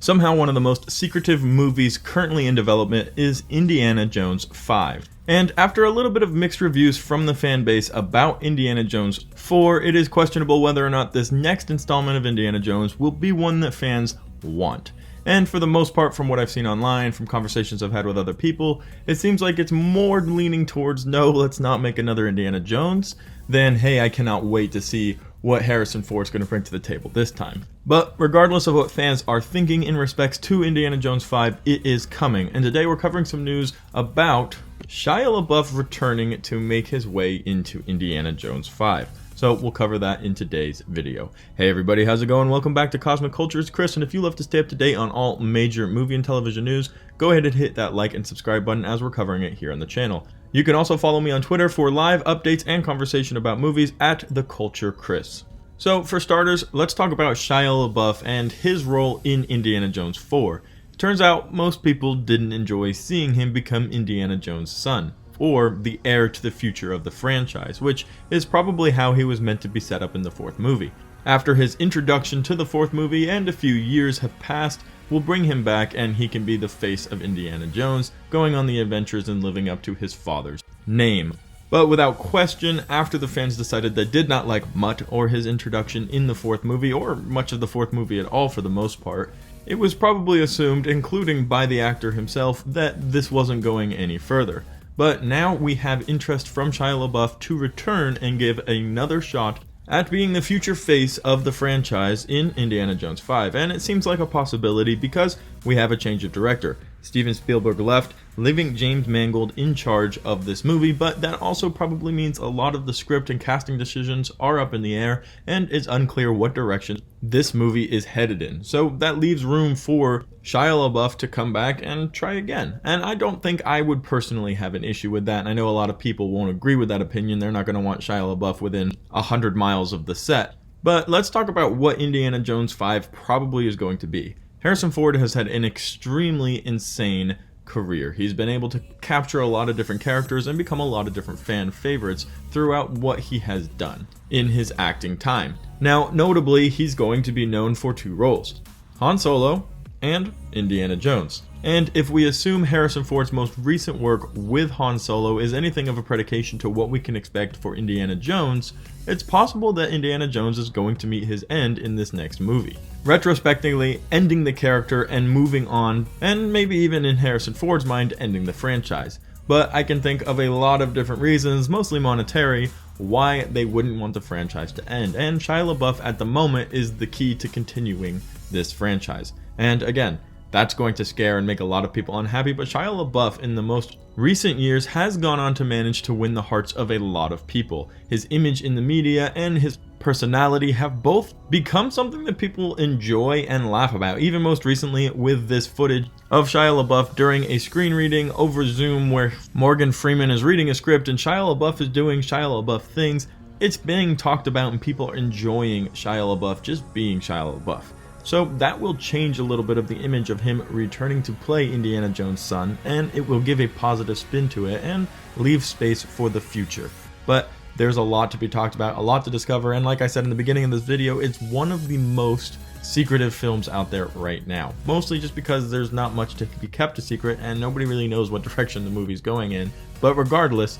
Somehow one of the most secretive movies currently in development is Indiana Jones 5. And after a little bit of mixed reviews from the fan base about Indiana Jones 4, it is questionable whether or not this next installment of Indiana Jones will be one that fans want. And for the most part, from what I've seen online, from conversations I've had with other people, it seems like it's more leaning towards no, let's not make another Indiana Jones, than hey, I cannot wait to see what Harrison Ford is going to bring to the table this time. But regardless of what fans are thinking in respects to Indiana Jones 5, it is coming. And today we're covering some news about Shia LaBeouf returning to make his way into Indiana Jones 5. So we'll cover that in today's video. Hey everybody, how's it going? Welcome back to Cosmic Culture. It's Chris, and if you love to stay up to date on all major movie and television news, go ahead and hit that like and subscribe button as we're covering it here on the channel. You can also follow me on Twitter for live updates and conversation about movies at The Culture Chris. So for starters, let's talk about Shia LaBeouf and his role in Indiana Jones 4. It turns out most people didn't enjoy seeing him become Indiana Jones' son, or the heir to the future of the franchise, which is probably how he was meant to be set up in the fourth movie. After his introduction to the fourth movie and a few years have passed, we'll bring him back and he can be the face of Indiana Jones, going on the adventures and living up to his father's name. But without question, after the fans decided they did not like Mutt or his introduction in the fourth movie, or much of the fourth movie at all for the most part, it was probably assumed, including by the actor himself, that this wasn't going any further. But now we have interest from Shia LaBeouf to return and give another shot at being the future face of the franchise in Indiana Jones 5, and it seems like a possibility because we have a change of director. Steven Spielberg left, leaving James Mangold in charge of this movie, but that also probably means a lot of the script and casting decisions are up in the air, and it's unclear what direction this movie is headed in. So that leaves room for Shia LaBeouf to come back and try again. And I don't think I would personally have an issue with that, and I know a lot of people won't agree with that opinion. They're not going to want Shia LaBeouf within 100 miles of the set. But let's talk about what Indiana Jones 5 probably is going to be. Harrison Ford has had an extremely insane career. He's been able to capture a lot of different characters and become a lot of different fan favorites throughout what he has done in his acting time. Now, notably, he's going to be known for two roles: Han Solo and Indiana Jones. And if we assume Harrison Ford's most recent work with Han Solo is anything of a predication to what we can expect for Indiana Jones, it's possible that Indiana Jones is going to meet his end in this next movie, retrospectively ending the character and moving on, and maybe even in Harrison Ford's mind ending the franchise. But I can think of a lot of different reasons, mostly monetary, why they wouldn't want the franchise to end, and Shia LaBeouf at the moment is the key to continuing this franchise. And again, that's going to scare and make a lot of people unhappy, but Shia LaBeouf in the most recent years has gone on to manage to win the hearts of a lot of people. His image in the media and his personality have both become something that people enjoy and laugh about, even most recently with this footage of Shia LaBeouf during a screen reading over Zoom where Morgan Freeman is reading a script and Shia LaBeouf is doing Shia LaBeouf things. It's being talked about and people are enjoying Shia LaBeouf just being Shia LaBeouf. So that will change a little bit of the image of him returning to play Indiana Jones' son, and it will give a positive spin to it and leave space for the future. But there's a lot to be talked about, a lot to discover, and like I said in the beginning of this video, it's one of the most secretive films out there right now. Mostly just because there's not much to be kept a secret and nobody really knows what direction the movie's going in. But regardless,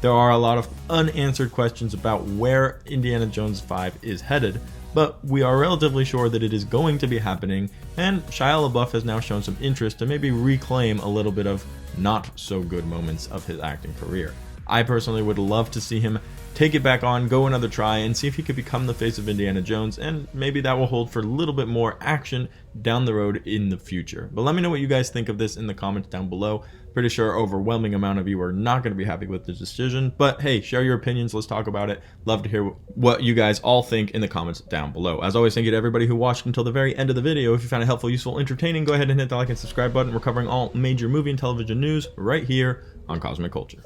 there are a lot of unanswered questions about where Indiana Jones 5 is headed, but we are relatively sure that it is going to be happening, and Shia LaBeouf has now shown some interest to maybe reclaim a little bit of not so good moments of his acting career. I personally would love to see him take it back on, go another try, and see if he could become the face of Indiana Jones, and maybe that will hold for a little bit more action down the road in the future. But let me know what you guys think of this in the comments down below. Pretty sure an overwhelming amount of you are not going to be happy with this decision, but hey, share your opinions, let's talk about it. Love to hear what you guys all think in the comments down below. As always, thank you to everybody who watched until the very end of the video. If you found it helpful, useful, entertaining, go ahead and hit the like and subscribe button. We're covering all major movie and television news right here on Cosmic Culture.